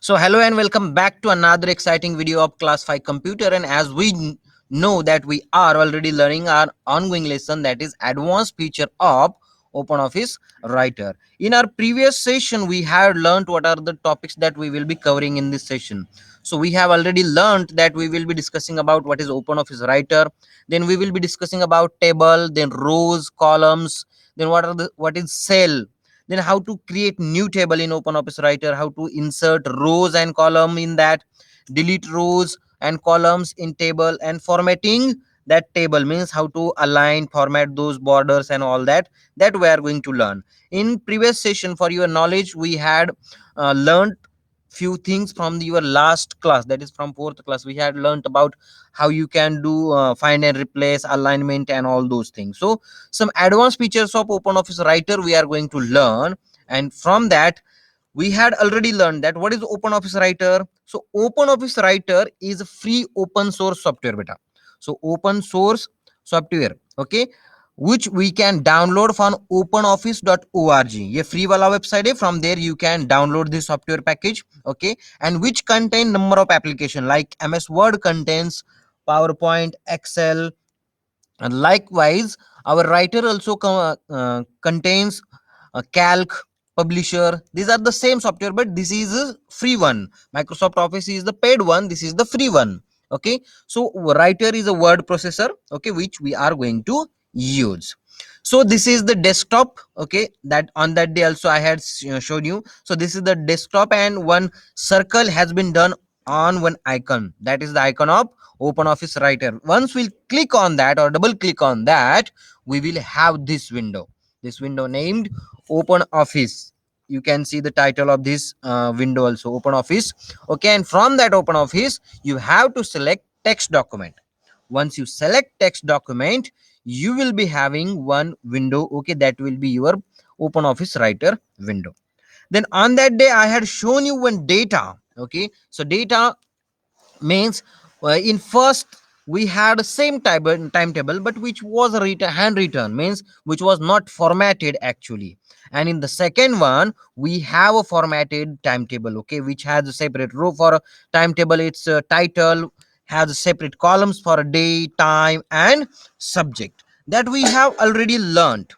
So, hello and welcome back to another exciting video of Class 5 Computer. And as we know that we are already learning our ongoing lesson, that is advanced feature of OpenOffice Writer. In our previous session, we had learned what are the topics that we will be covering in this session. So, we have already learned that we will be discussing about what is OpenOffice Writer. Then we will be discussing about table, then rows, columns, then what is cell, then how to create new table in OpenOffice Writer, how to insert rows and column in that, delete rows and columns in table, and formatting that table means how to align, format those borders and all that we are going to learn. In previous session, for your knowledge, we had learned few things from your last class, that is from fourth class. We had learned about how you can do find and replace, alignment and all those things. So some advanced features of OpenOffice Writer we are going to learn, and from that we had already learned that what is OpenOffice Writer. So OpenOffice Writer is a free open source software beta. So open source software, okay, which we can download from openoffice.org. ये free वाला website है. From there you can download this software package, okay, and which contain number of application like MS Word contains PowerPoint, Excel, and likewise our writer also contains Calc, Publisher. These are the same software, but this is a free one. Microsoft Office is the paid one, this is the free one, okay. So writer is a word processor, okay, which we are going to use. So this is the desktop, okay, that on that day also I had shown you. So this is the desktop, and one circle has been done on one icon, that is the icon of OpenOffice Writer. Once we'll click on that or double click on that, we will have this window named OpenOffice. You can see the title of this window also, OpenOffice, okay. And from that OpenOffice you have to select text document. Once you select text document, you will be having one window, okay, that will be your OpenOffice Writer window. Then on that day I had shown you one data, okay. So data means in first we had the same timetable, but which was a handwritten, means which was not formatted actually. And in the second one we have a formatted timetable, okay, which has a separate row for a timetable. Its title has a separate columns for a day, time and subject, that we have already learned.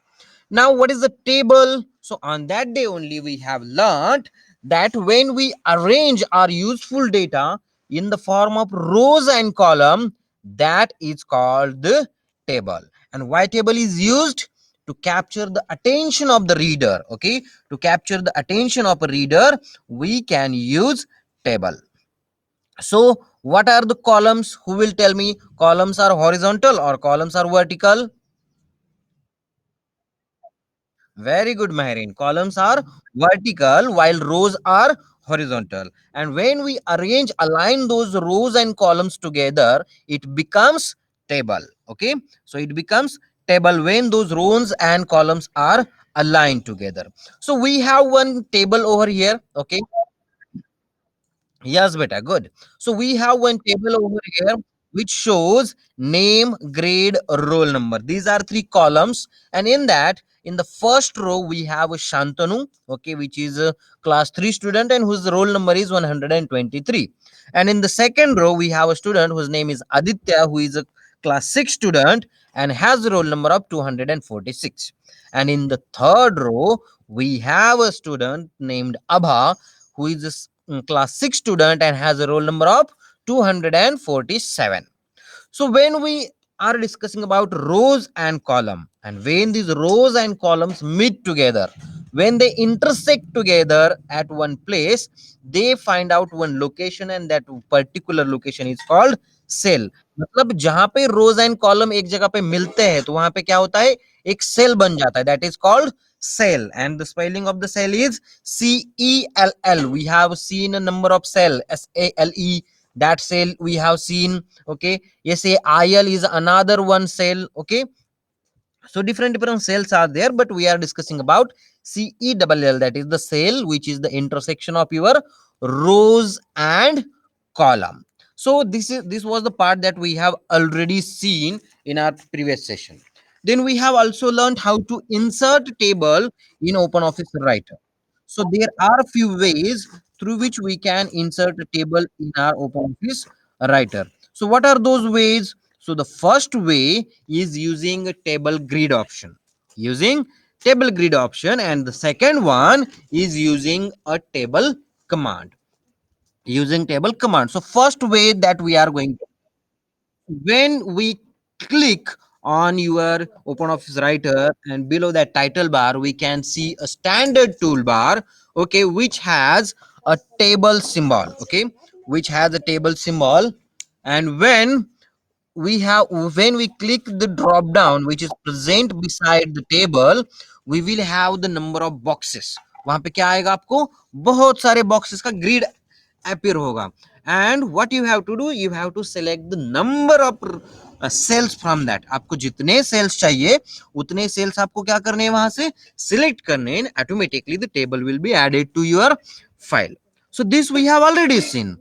Now what is the table? So on that day only we have learned that when we arrange our useful data in the form of rows and column, that is called the table. And why table is used? To capture the attention of the reader, okay. To capture the attention of a reader, we can use table. So what are the columns? Who will tell me? Columns are horizontal or columns are vertical? Very good, Mahirin. Columns are vertical while rows are horizontal. And when we align those rows and columns together, it becomes table. Okay. So it becomes table when those rows and columns are aligned together. So we have one table over here. Okay. Yes, beta. Good. So we have one table over here which shows name, grade, roll number. These are three columns, and in that, in the first row, we have a Shantanu, okay, which is a class 3 student and whose roll number is 123. And in the second row, we have a student whose name is Aditya, who is a class 6 student and has a roll number of 246. And in the third row, we have a student named Abha, who is a class 6 student and has a roll number of 247. So when we are discussing about rows and column, and when these rows and columns meet together, when they intersect together at one place, they find out one location, and that particular location is called cell. मतलब जहां पे रोज and column एक जगह पे मिलते हैं तो वहां पे क्या होता है, एक सेल बन जाता है, that is called cell. And the spelling of the cell is cell. We have seen a number of cell, sale, that cell we have seen, okay. Yes, il is another one cell, okay. So different cells are there, but we are discussing about cell, that is the cell which is the intersection of your rows and column. So this was the part that we have already seen in our previous session. Then we have also learned how to insert table in OpenOffice Writer. So there are a few ways through which we can insert a table in our OpenOffice writer. So what are those ways? So the first way is using a table grid option. Using table grid option, and the second one is using a table command. Using table command. So first way that we are going, when we click on your OpenOffice writer, and below that title bar we can see a standard toolbar, okay, which has a table symbol, okay, which has a table symbol. And when we click the drop down which is present beside the table, we will have the number of boxes. वहां पे क्या आएगा, आपको बहुत सारे boxes का grid appear होगा. And what you have to do, you have to select the number of cells from that. आपको जितने cells चाहिए उतने cells आपको क्या करने हैं, वहां से select करने हैं. Automatically the table will be added to your file. So this we have already seen.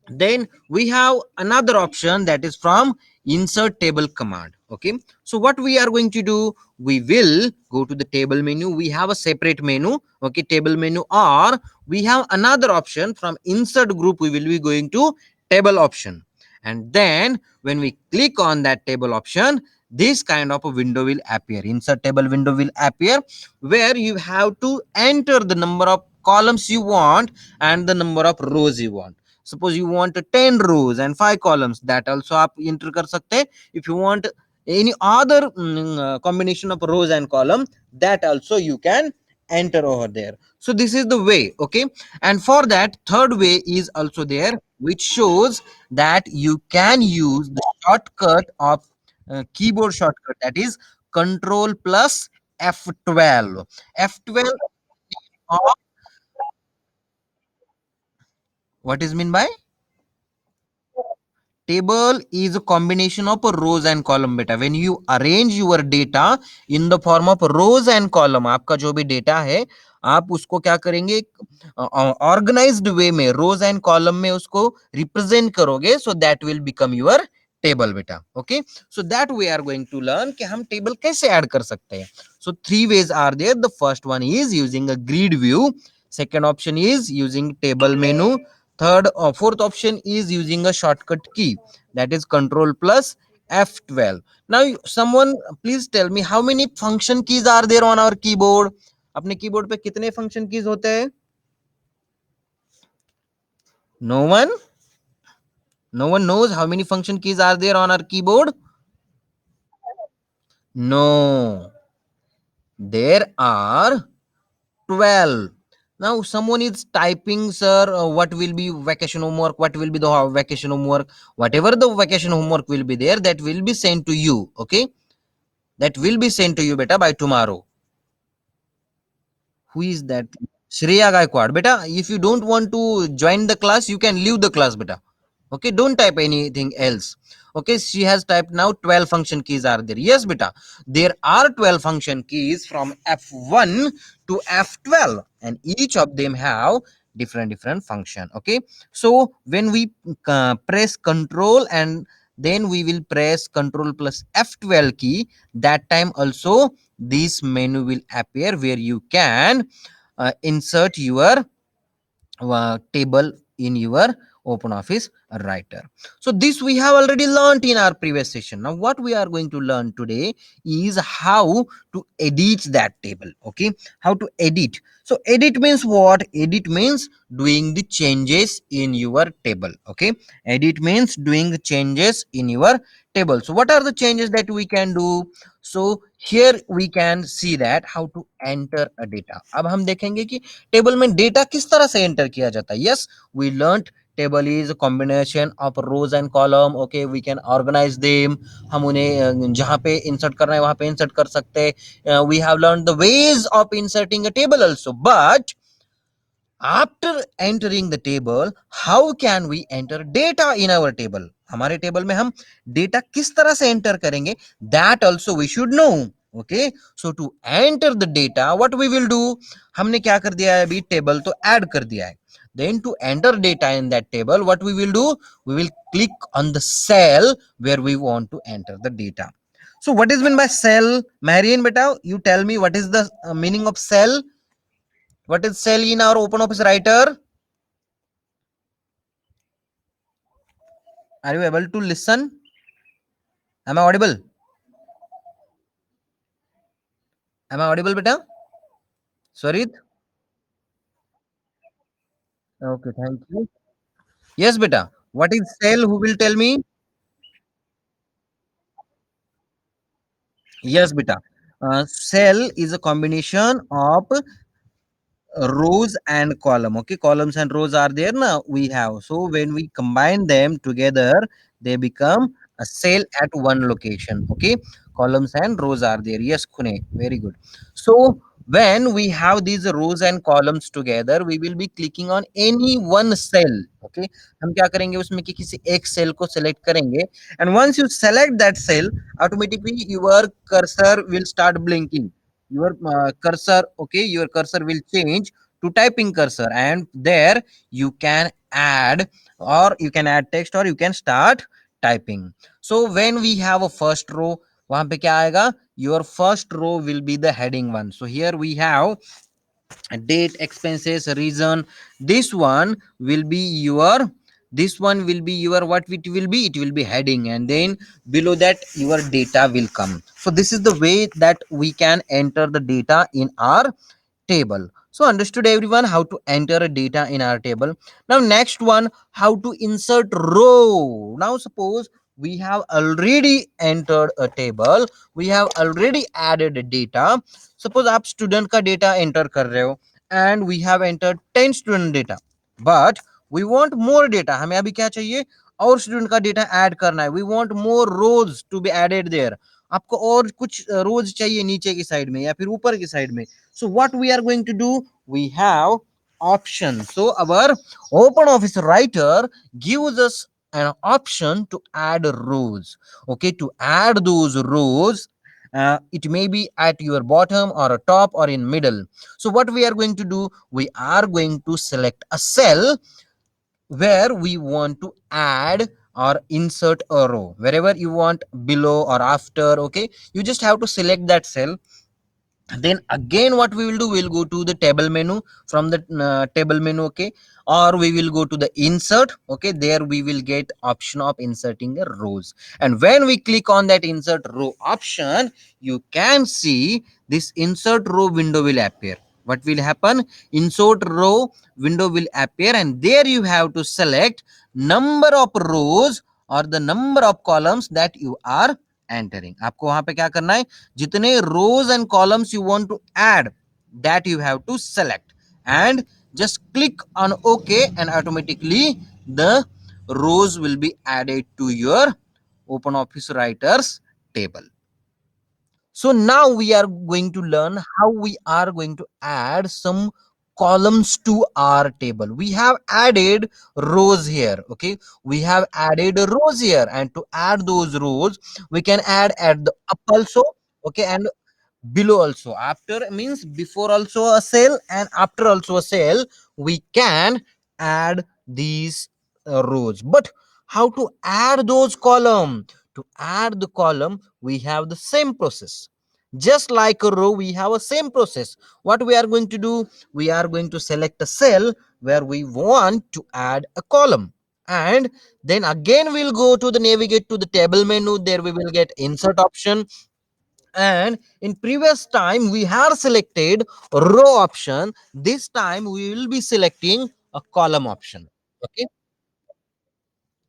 Then we have another option, that is from insert table command. Okay, so what we are going to do, we will go to the table menu. We have a separate menu, okay, table menu, or we have another option from insert group. We will be going to table option, and then when we click on that table option, this kind of a window will appear. Insert table window will appear, where you have to enter the number of columns you want and the number of rows you want. Suppose you want 10 rows and 5 columns, that also आप enter कर सकते हैं. If you want any other combination of rows and column, that also you can enter over there. So this is the way, okay. And for that, third way is also there, which shows that you can use the shortcut of keyboard shortcut, that is control plus F12. F12 of, what is mean by table is a combination of rows and column. बेटा, when you arrange your data in the form of rows and column, आपका जो भी data है आप उसको क्या करेंगे, organised वे में रोज एंड कॉलम में उसको रिप्रेजेंट करोगे, so that will become your table बेटा. Okay, so that we are going to learn कि हम टेबल कैसे ऐड कर सकते हैं. So three ways are there. The first one is using a grid view. Second option is using table menu. Third or fourth option is using a shortcut key, that is control plus F12. Now someone please tell me how many function keys are there on our keyboard. अपने keyboard पे कितने function keys होते हैं? No one? No one knows how many function keys are there on our keyboard? No. There are 12. Now someone is typing, sir, what will be vacation homework, what will be the vacation homework, whatever the vacation homework will be there, that will be sent to you. Okay, that will be sent to you beta by tomorrow. Who is that? Shreya Gaikwad. Beta, if you don't want to join the class, you can leave the class beta. Okay, don't type anything else. Okay, she has typed now 12 function keys are there. Yes beta, there are 12 function keys from F1 to F12, and each of them have different function. Okay, so when we press control and then we will press control plus F12 key, that time also this menu will appear where you can insert your table in your OpenOffice writer. So this we have already learned in our previous session. Now what we are going to learn today is how to edit that table. Okay, how to edit. So edit means what? Edit means doing the changes in your table. Okay, edit means doing the changes in your table. So what are the changes that we can do? So here we can see that how to enter a data. अब हम देखेंगे कि table में data किस तरह से enter किया जाता है. Yes, we learn table is combination of rows and column. Okay, we can organize them. हम उन्हें जहां पे इंसर्ट करना है वहां पे इंसर्ट कर सकते हैं. We have learn the ways of inserting a table also. But after entering the table, how can we enter data in our table. हमारे टेबल में हम डेटा किस तरह से एंटर करेंगे, that also we should know. Okay, so to enter the data what we will do, हमने क्या कर दिया है, अभी टेबल तो ऐड कर दिया है. Then to enter data in that table, what we will do, we will click on the cell where we want to enter the data. So what is meant by cell? Marian beta, you tell me what is the meaning of cell. What is cell in our OpenOffice writer? Are you able to listen? Am I audible? Am I audible, beta? Swarit? Okay, thank you. Yes, beta. What is cell? Who will tell me? Yes, beta. Cell is a combination of rows and column. Okay, columns and rows are there now. We have, so when we combine them together, they become a cell at one location. Okay, columns and rows are there. Yes, Kune, very good. So when we have these rows and columns together, we will be clicking on any one cell. Okay, हम क्या करेंगे उसमें कि किसी एक cell को select करेंगे, and once you select that cell, automatically your cursor will start blinking. Your cursor, okay, your cursor will change to typing cursor, and there you can add, or you can add text, or you can start typing. So when we have a first row, वहां पे क्या आएगा? Your first row will be the heading one. So here we have date, expenses, reason. This one will be your, this one will be your, what it will be? It will be heading, and then below that your data will come. So this is the way that we can enter the data in our table. So understood everyone how to enter a data in our table. Now next one, how to insert row. Now suppose we have already entered a table, we have already added a data. Suppose आप student का data enter कर रहे हो, and we have entered 10 student data, but we want more data. हमें अभी क्या चाहिए? और student का data add करना है. We want more rows to be added there. आपको और कुछ रोज चाहिए नीचे की साइड में या फिर ऊपर की साइड में. So what we are going to do? We have option. So our open office writer gives us an option to add rows. Okay, to add those rows, it may be at your bottom or a top or in middle. So what we are going to do? We are going to select a cell where we want to add or insert a row, wherever you want, below or after. Okay, you just have to select that cell. Then again what we will do, we'll go to the table menu. From the table menu, okay, or we will go to the insert. Okay, there we will get option of inserting a rows, and when we click on that insert row option, you can see this insert row window will appear. What will happen? Insert row window will appear, and there you have to select number of rows or the number of columns that you are entering. आपको वहां पे क्या करना है? जितने rows and columns you want to add, that you have to select, and just click on OK, and automatically the rows will be added to your open office writers table. So now we are going to learn how we are going to add some columns to our table. We have added rows here. Okay, we have added rows here, and to add those rows, we can add at the up also. Okay, and below also. After means before also a cell, and after also a cell, we can add these rows. But how to add those column? To add the column, we have the same process. Just like a row, we have a same process. What we are going to do? We are going to select a cell where we want to add a column, and then again we'll go to the navigate to the table menu. There we will get insert option, and in previous time we had selected row option. This time we will be selecting a column option. Okay,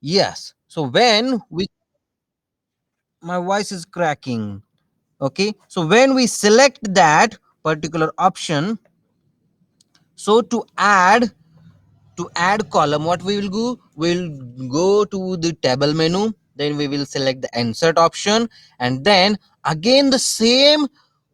yes. So when we, my voice is cracking. Okay, so when we select that particular option, so to add column, what we will do? We'll go to the table menu, then we will select the insert option, and then again the same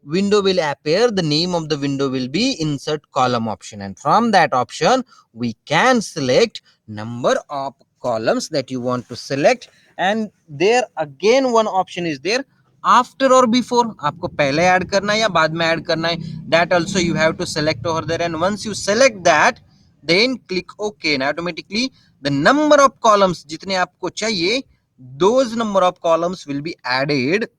window will appear. The name of the window will be insert column option, and from that option we can select number of columns that you want to select. And there again one option is there, after or before. आपको पहले add करना है या बाद में add करना है, that also you have to select over there. And once you select that, then click OK, and automatically the number of columns जितने आपको चाहिए, those number of columns will be added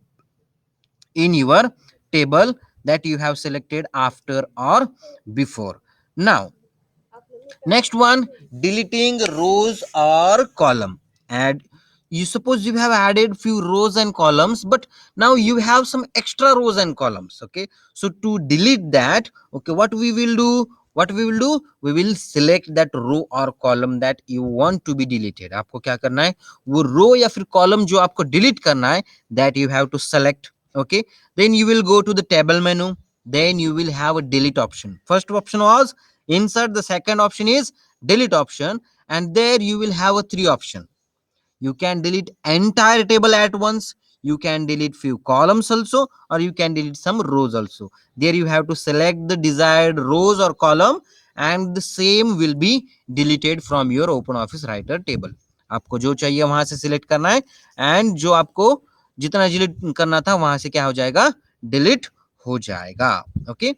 in your table that you have selected after or before. Now next one, deleting rows or column. Add, you suppose you have added few rows and columns, but now you have some extra rows and columns. Okay, so to delete that, okay, what we will do, we will select that row or column that you want to be deleted. आपको क्या करना है, वो row या फिर column जो आपको delete करना है, that you have to select. Okay, then you will go to the table menu, then you will have a delete option. First option was insert, the second option is delete option, and there you will have a three option. You can delete entire table at once, you can delete few columns also, or you can delete some rows also. There you have to select the desired rows or column, and the same will be deleted from your open office writer table. आपको जो चाहिए वहां से select करना है, and जो आपको जितना डिलीट करना था वहां से क्या हो जाएगा, डिलीट हो जाएगा. Okay,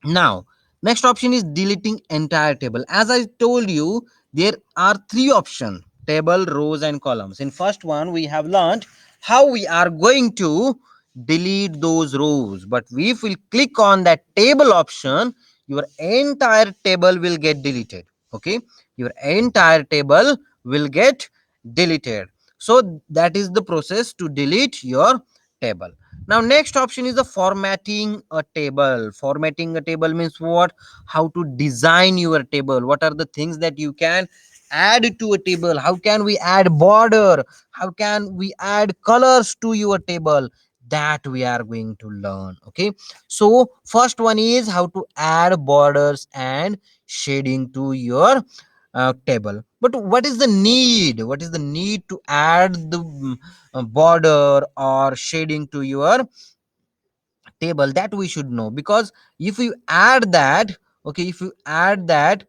now, next option is deleting entire table. As I told you, there are three options: table, rows, and columns. In first one, we have learned how we are going to delete those rows. But if we click on that table option, your entire table will get deleted. Okay, your entire table will get deleted. So that is the process to delete your table. Now next option is the formatting a table. Formatting a table means what, how to design your table, what are the things that you can add to a table, how can we add border, how can we add colors to your table, that we are going to learn. Okay, so first one is how to add borders and shading to your table. But what is the need to add the border or shading to your table, that we should know. Because if you add that, okay, if you add that,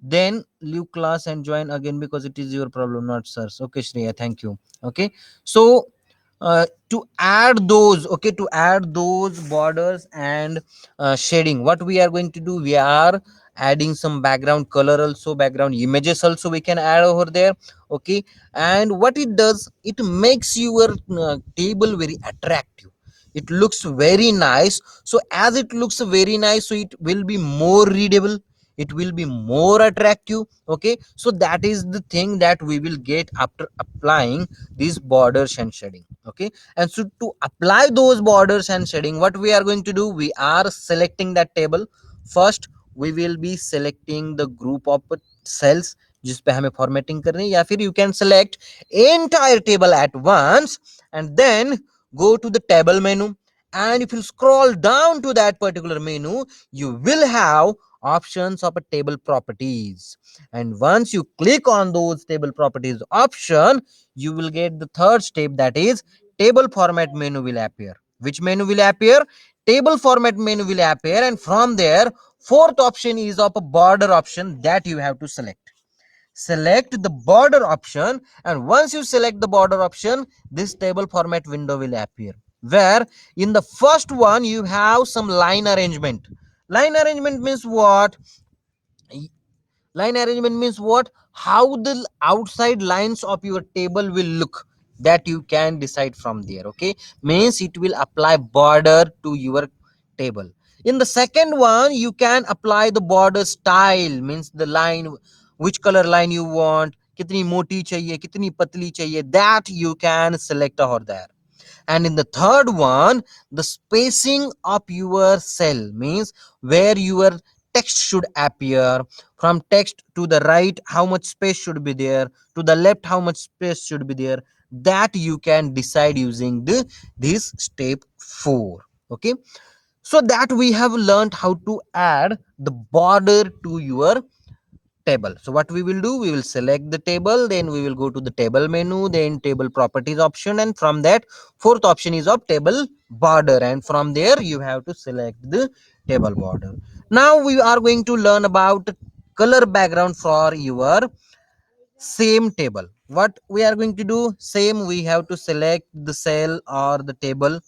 then leave class and join again, because it is your problem, not sirs. Okay, Shreya, thank you. Okay, so to add those, okay, to add those borders and shading, what we are going to do, we are adding some background color also, background images also we can add over there. Okay, and what it does, it makes your table very attractive, it looks very nice. So as it looks very nice, so it will be more readable, it will be more attractive. Okay, so that is the thing that we will get after applying these borders and shading. Okay, and so to apply those borders and shading, what we are going to do, we are selecting that table. First we will be selecting the group of cells जिस पे हमें formatting करनी है, या फिर you can select entire table at once, and then go to the table menu, and if you scroll down to that particular menu, you will have options of a table properties, and once you click on those table properties option, you will get the third step, that is table format menu will appear. Which menu will appear? Table format menu will appear, and from there fourth option is of a border option that you have to select. Select the border option, and once you select the border option, this table format window will appear, where in the first one you have some line arrangement. Line arrangement means what? Line arrangement means what, how the outside lines of your table will look, that you can decide from there. Okay, means it will apply border to your table. In the second one, you can apply the border style, means the line, which color line you want, kitni moti chahiye, kitni patli chahiye, that you can select over there. And in the third one, the spacing of your cell, means where your text should appear. From text to the right, how much space should be there, to the left, how much space should be there, that you can decide using this step 4. Okay, so that we have learned how to add the border to your table. So what we will do, we will select the table, then we will go to the table menu, then table properties option, and from that fourth option is of table border, and from there you have to select the table border. Now we are going to learn about color background for your same table. What we are going to do, same, we have to select the cell or the table,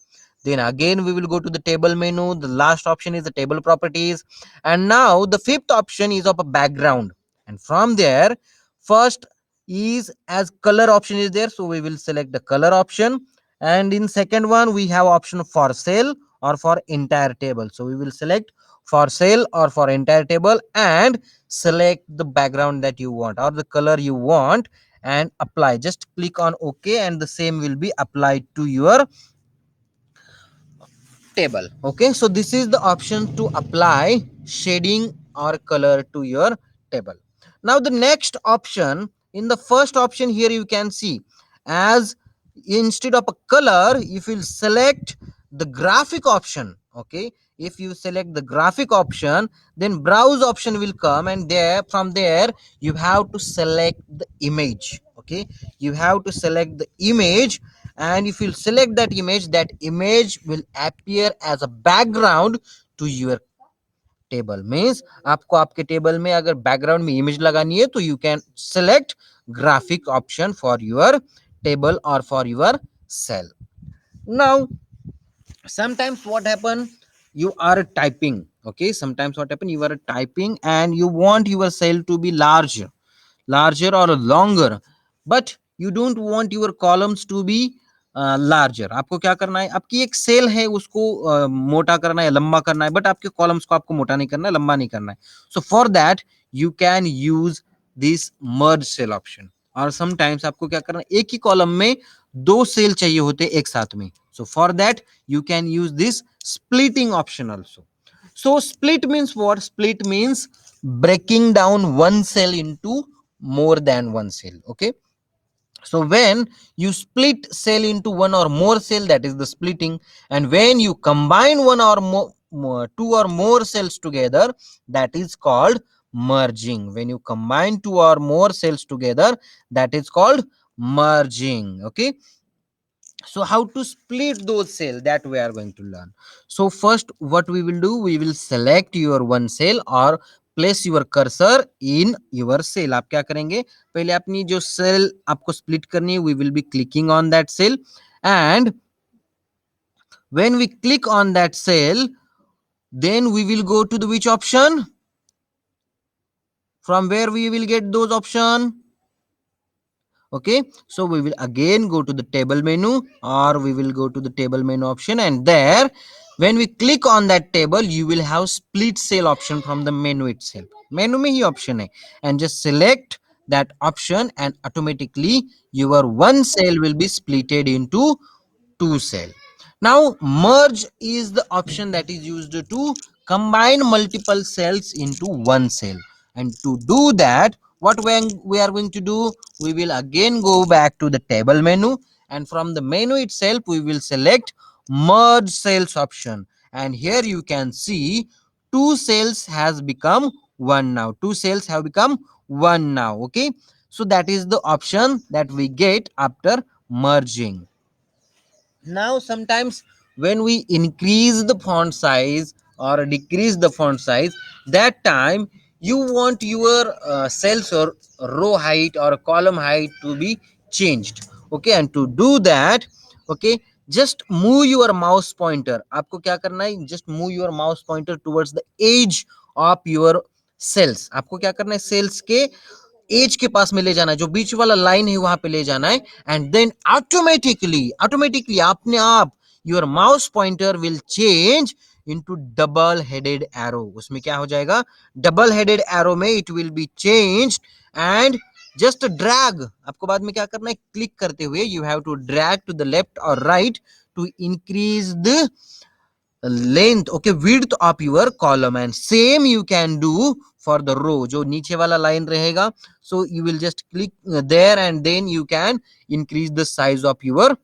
then again we will go to the table menu, the last option is the table properties, and now the fifth option is of a background, and from there first is as color option is there, so we will select the color option, and in second one we have option for cell or for entire table, so we will select for cell or for entire table, and select the background that you want or the color you want, and apply. Just click on OK and the same will be applied to your table. Okay, so this is the option to apply shading or color to your table. Now the next option, in the first option here you can see, as instead of a color if you select the graphic option, okay, if you select the graphic option, then browse option will come, and there from there you have to select the image. Okay, you have to select the image, and if you select that image will appear as a background to your table means आपको आपके table में अगर background में image लगानी है तो you can select graphic option for your table or for your cell. Now sometimes what happen, you are typing. Okay, sometimes what happen, you are typing and you want your cell to be larger or longer, but you don't want your columns to be larger. आपको क्या करना है, आपकी एक cell है उसको मोटा करना है, लंबा करना है, बट आपके कॉलम्स को आपको मोटा नहीं करना है, लंबा नहीं करना है. So for that you can use this merge cell option. और समटाइम्स आपको क्या करना है, एक ही कॉलम में दो सेल चाहिए होते एक साथ में. सो for that you can use this splitting option also. So split means what? Split means breaking down one cell into more than one cell. Okay, so when you split cell into one or more cell, that is the splitting, and when you combine one or two or more cells together, that is called merging. When you combine two or more cells together, that is called merging. Okay, so how to split those cell, that we are going to learn. So first what we will do, we will select your one cell or place your cursor in your cell. आप क्या करेंगे, पहले अपनी जो cell आपको split करनी है, we will be clicking on that cell, and when we click on that cell, then we will go to the which option, from where we will get those option. Okay, so we will again go to the table menu, or we will go to the table menu option, and there when we click on that table you will have split cell option from the menu itself. Menu में ही option है, and just select that option and automatically your one cell will be splitted into two cell. Now merge is the option that is used to combine multiple cells into one cell, and to do that what we are going to do, we will again go back to the table menu, and from the menu itself we will select merge cells option, and here you can see two cells has become one now, two cells have become one now. Okay, so that is the option that we get after merging. Now sometimes when we increase the font size or decrease the font size, that time you want your cells or row height or column height to be changed. Okay, and to do that, okay, just move your mouse pointer. आपको क्या करना है, just move your mouse pointer towards the edge of your cells. आपको क्या करना है, cells के as के पास में ले जाना है, जो बीच वाला लाइन है वहां पे ले जाना है, एंड देन ऑटोमेटिकली अपने आप your mouse pointer will change into double headed arrow. उसमें क्या हो जाएगा, डबल हेडेड एरो में it will be change, and just drag. आपको बाद में क्या करना है, क्लिक करते हुए you have to drag to the left और right to increase the length, okay, width of your column, and same you can do for the row. जो नीचे वाला line रहेगा, so you will just click there and then you can increase the size of your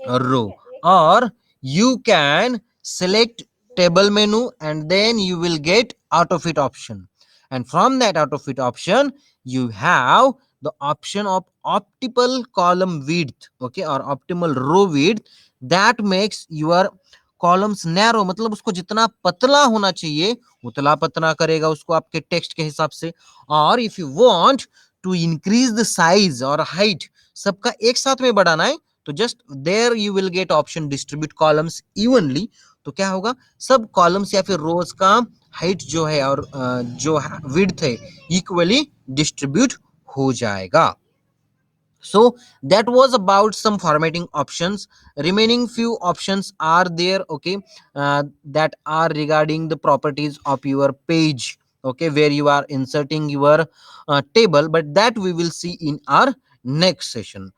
row, or you can select table menu and then you will get auto fit option, and from that auto fit option you have the option of optimal column width, okay, or optimal row width, that makes your columns narrow, मतलब उसको जितना पतला होना चाहिए उतना पतला करेगा उसको आपके टेक्स्ट के हिसाब से. और if you want to increase the size और हाइट, सबका एक साथ में बढ़ाना है, तो just there you will get option distribute columns evenly. तो क्या होगा, सब कॉलम्स या फिर रोज का हाइट जो है और जो विड्थ है इक्वली डिस्ट्रीब्यूट हो जाएगा. So that was about some formatting options. Remaining few options are there, okay, that are regarding the properties of your page, okay, where you are inserting your table, but that we will see in our next session.